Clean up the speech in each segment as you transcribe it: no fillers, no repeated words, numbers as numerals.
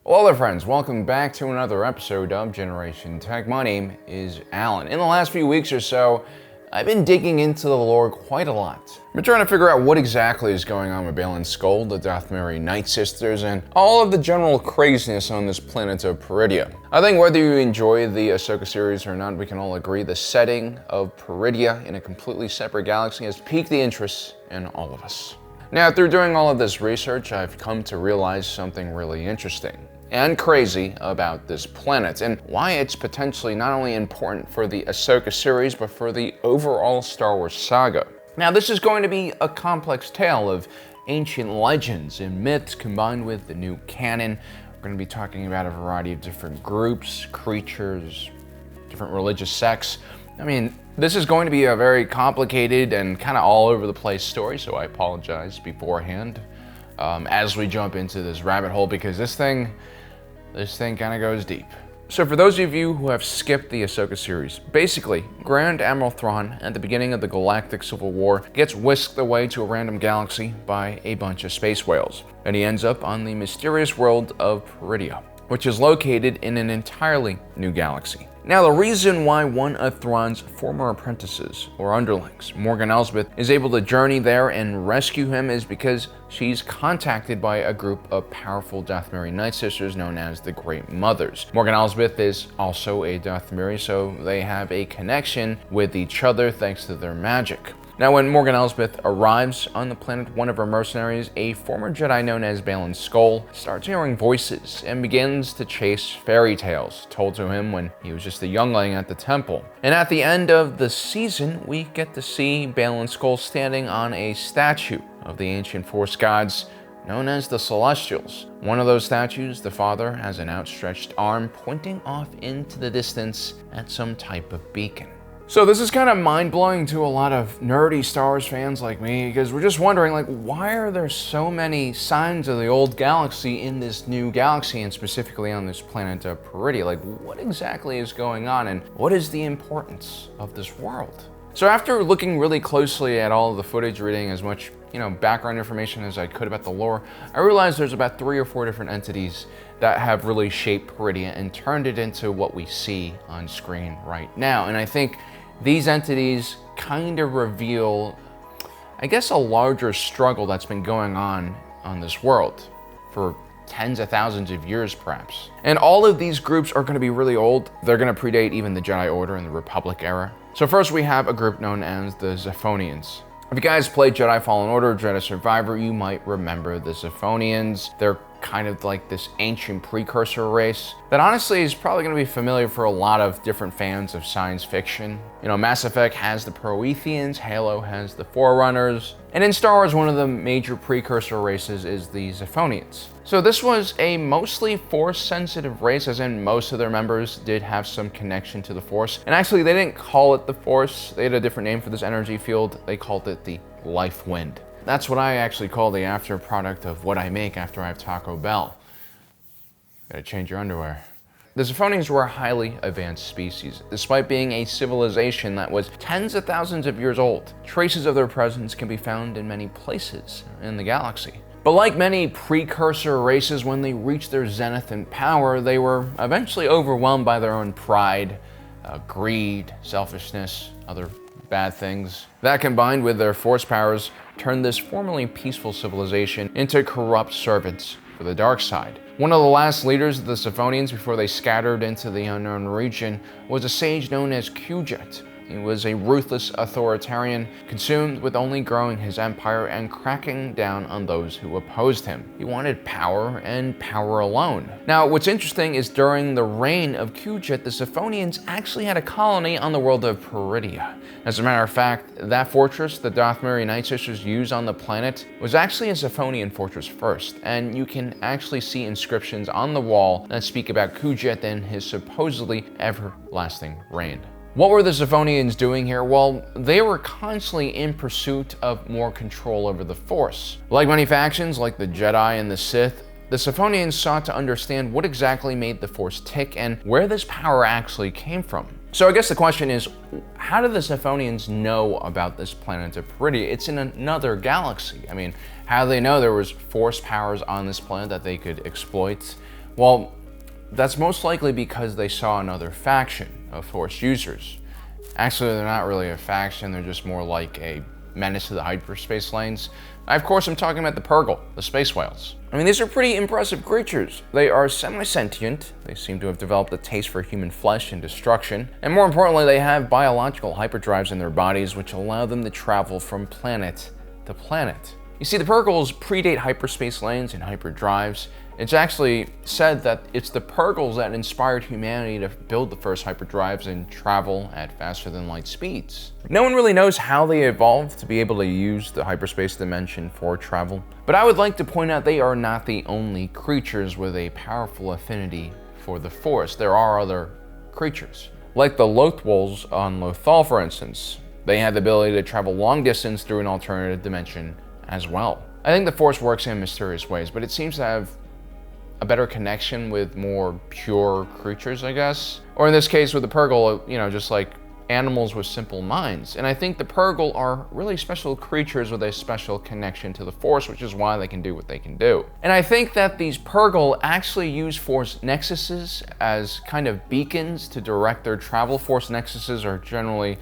Hello there friends, welcome back to another episode of Generation Tech. My name is Alan. In the last few weeks or so, I've been digging into the lore quite a lot. I've been trying to figure out what exactly is going on with Balin's Skull, the Dathomiri Night Sisters, and all of the general craziness on this planet of Peridea. I think whether you enjoy the Ahsoka series or not, we can all agree the setting of Peridea in a completely separate galaxy has piqued the interest in all of us. Now, through doing all of this research, I've come to realize something really interesting and crazy about this planet, and why it's potentially not only important for the Ahsoka series, but for the overall Star Wars saga. Now, this is going to be a complex tale of ancient legends and myths combined with the new canon. We're going to be talking about a variety of different groups, creatures, different religious sects. I mean, this is going to be a very complicated and kind of all over the place story, so I apologize beforehand as we jump into this rabbit hole, because this thing kind of goes deep. So for those of you who have skipped the Ahsoka series, basically, Grand Admiral Thrawn at the beginning of the Galactic Civil War gets whisked away to a random galaxy by a bunch of space whales, and he ends up on the mysterious world of Peridea, which is located in an entirely new galaxy. Now, the reason why one of Thrawn's former apprentices, or underlings, Morgan Elsbeth, is able to journey there and rescue him is because she's contacted by a group of powerful Dathomiri Night Sisters known as the Great Mothers. Morgan Elsbeth is also a Dathomiri, so they have a connection with each other thanks to their magic. Now, when Morgan Elsbeth arrives on the planet, one of her mercenaries, a former Jedi known as Balin's Skull, starts hearing voices and begins to chase fairy tales told to him when he was just a youngling at the temple. And at the end of the season, we get to see Balin's Skull standing on a statue of the ancient Force gods known as the Celestials. One of those statues, the father, has an outstretched arm pointing off into the distance at some type of beacon. So this is kind of mind-blowing to a lot of nerdy Star Wars fans like me, because we're just wondering, like, why are there so many signs of the old galaxy in this new galaxy, and specifically on this planet of Peridea? Like, what exactly is going on, and what is the importance of this world? So after looking really closely at all of the footage, reading as much, background information as I could about the lore, I realized there's about 3 or 4 different entities that have really shaped Peridea and turned it into what we see on screen right now. And I think these entities kind of reveal, I guess, a larger struggle that's been going on this world for tens of thousands of years, perhaps. And all of these groups are going to be really old. They're going to predate even the Jedi Order and the Republic era. So first we have a group known as the Zephonians. If you guys played Jedi Fallen Order, Jedi Survivor, you might remember the Zephonians. They're kind of like this ancient precursor race that honestly is probably going to be familiar for a lot of different fans of science fiction. Mass Effect has the Prometheans, Halo has the Forerunners, and in Star Wars, one of the major precursor races is the Zephonians. So this was a mostly Force-sensitive race, as in most of their members did have some connection to the Force. And actually, they didn't call it the Force. They had a different name for this energy field. They called it the Life Wind. That's what I actually call the after product of what I make after I have Taco Bell. Gotta change your underwear. The Zephonians were a highly advanced species. Despite being a civilization that was tens of thousands of years old, traces of their presence can be found in many places in the galaxy. But like many precursor races, when they reached their zenith in power, they were eventually overwhelmed by their own pride, greed, selfishness, other bad things. That, combined with their Force powers, turned this formerly peaceful civilization into corrupt servants for the dark side. One of the last leaders of the Zephonians before they scattered into the unknown region was a sage known as Kujet. He was a ruthless authoritarian, consumed with only growing his empire and cracking down on those who opposed him. He wanted power and power alone. Now, what's interesting is during the reign of Kujet, the Zephonians actually had a colony on the world of Peridea. As a matter of fact, that fortress the Dathomiri Night Sisters used on the planet was actually a Zephonian fortress first, and you can actually see inscriptions on the wall that speak about Kujet and his supposedly everlasting reign. What were the Zephonians doing here? Well, they were constantly in pursuit of more control over the Force. Like many factions, like the Jedi and the Sith, the Zephonians sought to understand what exactly made the Force tick and where this power actually came from. So I guess the question is, how did the Zephonians know about this planet of Peridea? It's in another galaxy. I mean, how do they know there was Force powers on this planet that they could exploit? Well, that's most likely because they saw another faction of Force users. Actually, they're not really a faction, they're just more like a menace to the hyperspace lanes. Of course, I'm talking about the Perle, the space whales. I mean, these are pretty impressive creatures. They are semi-sentient, they seem to have developed a taste for human flesh and destruction, and more importantly, they have biological hyperdrives in their bodies which allow them to travel from planet to planet. You see, the Perles predate hyperspace lanes and hyperdrives. It's actually said that it's the Perles that inspired humanity to build the first hyperdrives and travel at faster than light speeds. No one really knows how they evolved to be able to use the hyperspace dimension for travel, but I would like to point out they are not the only creatures with a powerful affinity for the Force. There are other creatures, like the Lothwolves on Lothal, for instance. They had the ability to travel long distance through an alternative dimension as well. I think the Force works in mysterious ways, but it seems to have a better connection with more pure creatures, I guess. Or in this case with the Perle, you know, just like animals with simple minds. And I think the Perle are really special creatures with a special connection to the Force, which is why they can do what they can do. And I think that these Perle actually use Force nexuses as kind of beacons to direct their travel. Force nexuses are generally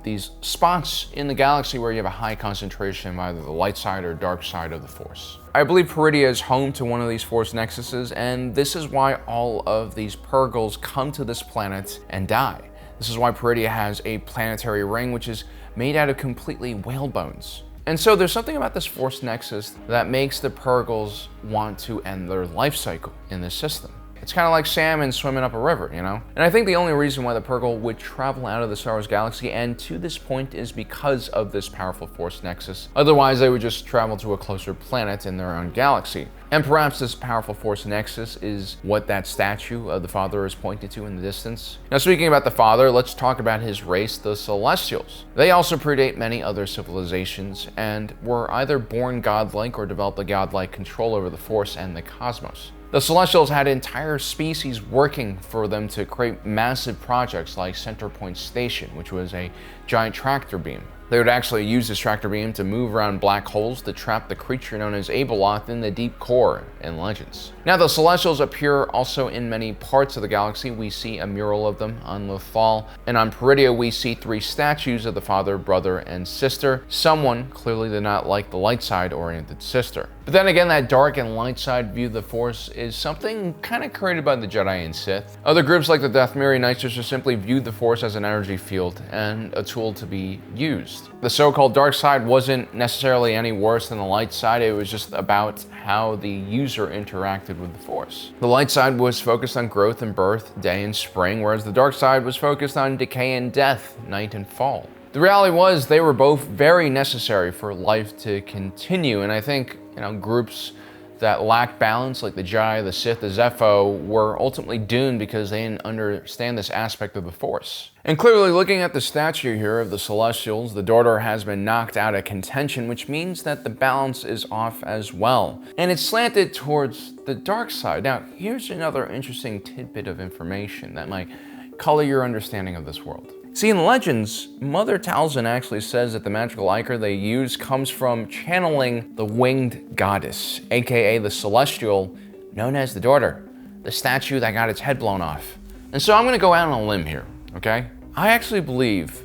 these spots in the galaxy where you have a high concentration of either the light side or dark side of the Force. I believe Peridea is home to one of these Force nexuses, and this is why all of these Perles come to this planet and die. This is why Peridea has a planetary ring, which is made out of completely whale bones. And so there's something about this Force nexus that makes the Perles want to end their life cycle in this system. It's kind of like salmon swimming up a river, you know? And I think the only reason why the Perle would travel out of the Star Wars galaxy and to this point is because of this powerful Force nexus. Otherwise, they would just travel to a closer planet in their own galaxy. And perhaps this powerful Force nexus is what that statue of the Father is pointed to in the distance. Now, speaking about the Father, let's talk about his race, the Celestials. They also predate many other civilizations and were either born godlike or developed a godlike control over the Force and the cosmos. The Celestials had entire species working for them to create massive projects like Centerpoint Station, which was a giant tractor beam. They would actually use this tractor beam to move around black holes to trap the creature known as Abeloth in the deep core in Legends. Now, the Celestials appear also in many parts of the galaxy. We see a mural of them on Lothal, and on Peridea we see 3 statues of the father, brother, and sister. Someone clearly did not like the light side oriented sister. But then again, that dark and light side view of the Force is something kind of created by the Jedi and Sith. Other groups like the Dathomiri Night Sisters simply viewed the Force as an energy field and a tool to be used. The so-called dark side wasn't necessarily any worse than the light side. It was just about how the user interacted with the Force. The light side was focused on growth and birth, day and spring, whereas the dark side was focused on decay and death, night and fall. The reality was they were both very necessary for life to continue, and I think, you know, groups that lacked balance, like the Jedi, the Sith, the Zepho, were ultimately doomed because they didn't understand this aspect of the Force. And clearly, looking at the statue here of the Celestials, the daughter has been knocked out of contention, which means that the balance is off as well. And it's slanted towards the dark side. Now, here's another interesting tidbit of information that might color your understanding of this world. See, in Legends, Mother Talzin actually says that the magical ichor they use comes from channeling the winged goddess, aka the Celestial, known as the daughter, the statue that got its head blown off. And so I'm gonna go out on a limb here, okay? I actually believe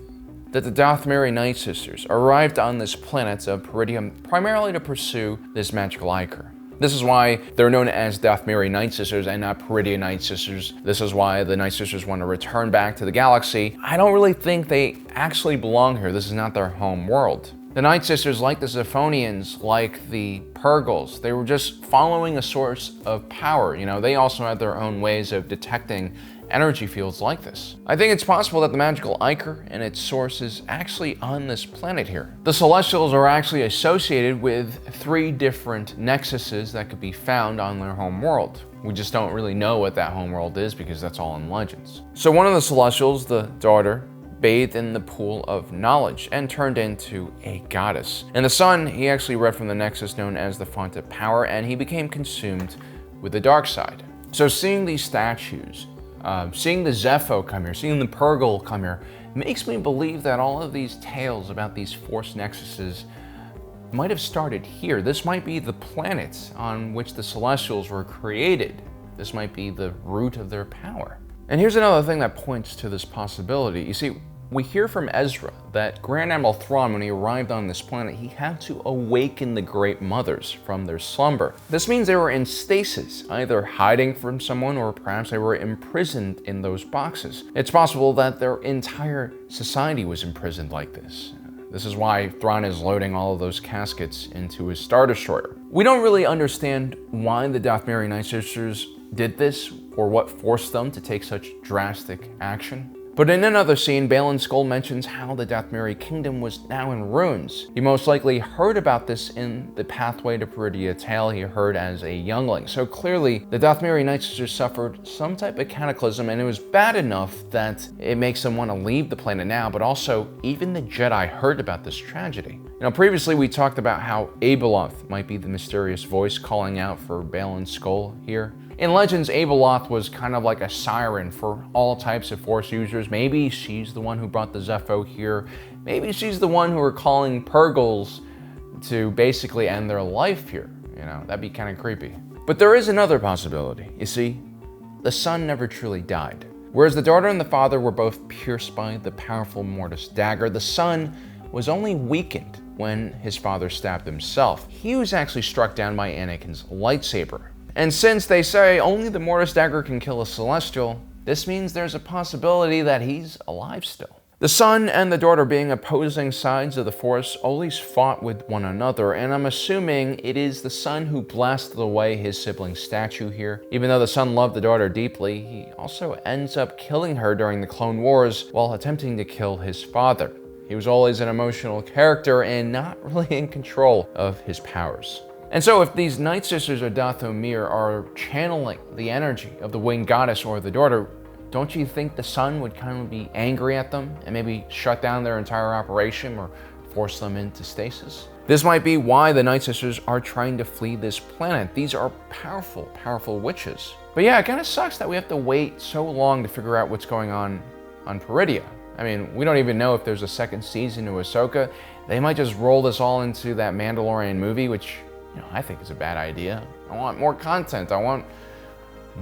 that the Dathomiri Night Sisters arrived on this planet of Peridea primarily to pursue this magical ichor. This is why they're known as Dathomiri Night Sisters and not Peridea Night Sisters. This is why the Night Sisters want to return back to the galaxy. I don't really think they actually belong here. This is not their home world. The Night Sisters, like the Zephonians, like the Perles, they were just following a source of power. You know, they also had their own ways of detecting energy fields like this. I think it's possible that the magical ichor and its source is actually on this planet here. The Celestials are actually associated with 3 different nexuses that could be found on their home world. We just don't really know what that home world is because that's all in Legends. So one of the Celestials, the daughter, bathed in the pool of knowledge and turned into a goddess. And the son, he actually read from the nexus known as the font of power, and he became consumed with the dark side. So seeing these statues, seeing the Zepho come here, seeing the Perle come here, makes me believe that all of these tales about these Force nexuses might have started here. This might be the planet on which the Celestials were created. this might be the root of their power. And here's another thing that points to this possibility. You see, we hear from Ezra that Grand Admiral Thrawn, when he arrived on this planet, he had to awaken the Great Mothers from their slumber. This means they were in stasis, either hiding from someone or perhaps they were imprisoned in those boxes. It's possible that their entire society was imprisoned like this. This is why Thrawn is loading all of those caskets into his Star Destroyer. We don't really understand why the Dathomiri Night Sisters did this or what forced them to take such drastic action. But in another scene, Baylan Skoll mentions how the Dathomiri kingdom was now in ruins. He most likely heard about this in the Pathway to Peridea tale he heard as a youngling. So clearly, the Dathomiri Night Sisters suffered some type of cataclysm, and it was bad enough that it makes them want to leave the planet now, but also even the Jedi heard about this tragedy. Previously we talked about how Abeloth might be the mysterious voice calling out for Baylan Skoll here. In Legends, Abeloth was kind of like a siren for all types of Force users. Maybe she's the one who brought the Zepho here. Maybe she's the one who are calling Purgles to basically end their life here. That'd be kind of creepy. But there is another possibility. You see, the son never truly died. Whereas the daughter and the father were both pierced by the powerful Mortis dagger, the son was only weakened when his father stabbed himself. He was actually struck down by Anakin's lightsaber. And since they say only the Mortis dagger can kill a Celestial, this means there's a possibility that he's alive still. The son and the daughter, being opposing sides of the Force, always fought with one another, and I'm assuming it is the son who blasted away his sibling's statue here. Even though the son loved the daughter deeply, he also ends up killing her during the Clone Wars while attempting to kill his father. He was always an emotional character and not really in control of his powers. And so if these Night Sisters or Dathomir are channeling the energy of the Winged Goddess or the daughter, don't you think the son would kind of be angry at them and maybe shut down their entire operation or force them into stasis? This might be why the Night Sisters are trying to flee this planet. These are powerful, powerful witches. But yeah, it kind of sucks that we have to wait so long to figure out what's going on Peridea. I mean, we don't even know if there's a second season to Ahsoka. They might just roll this all into that Mandalorian movie, which I think it's a bad idea. I want more content. I want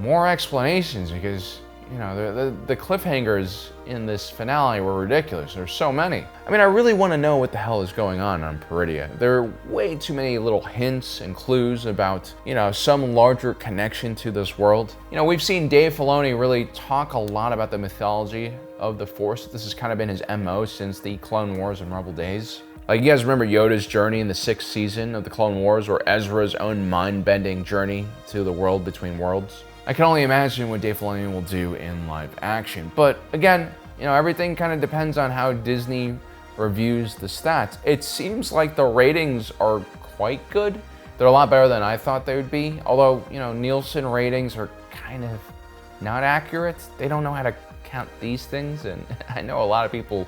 more explanations because, the cliffhangers in this finale were ridiculous. There's so many. I mean, I really want to know what the hell is going on Peridea. There are way too many little hints and clues about, some larger connection to this world. We've seen Dave Filoni really talk a lot about the mythology of the Force. This has kind of been his MO since the Clone Wars and Rebel days. Like, you guys remember Yoda's journey in the 6th season of the Clone Wars, or Ezra's own mind-bending journey to the world between worlds? I can only imagine what Dave Filoni will do in live action. But again, everything kind of depends on how Disney reviews the stats. It seems like the ratings are quite good. They're a lot better than I thought they would be. Although, Nielsen ratings are kind of not accurate. They don't know how to count these things. And I know a lot of people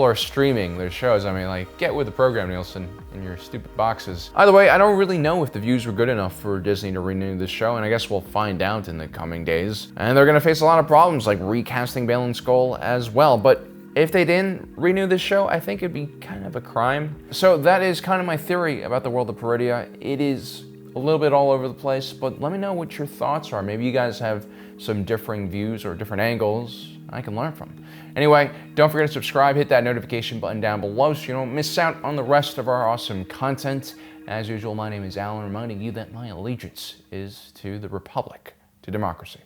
are streaming their shows. I mean, like, get with the program, Nielsen, in your stupid boxes. Either way, I don't really know if the views were good enough for Disney to renew this show, and I guess we'll find out in the coming days. And they're gonna face a lot of problems, like recasting Baylan Skoll as well. But if they didn't renew this show, I think it'd be kind of a crime. So that is kind of my theory about the world of Peridea. It is a little bit all over the place, but let me know what your thoughts are. Maybe you guys have some differing views or different angles I can learn from. Anyway, don't forget to subscribe, hit that notification button down below so you don't miss out on the rest of our awesome content. As usual, my name is Alan, reminding you that my allegiance is to the Republic, to democracy.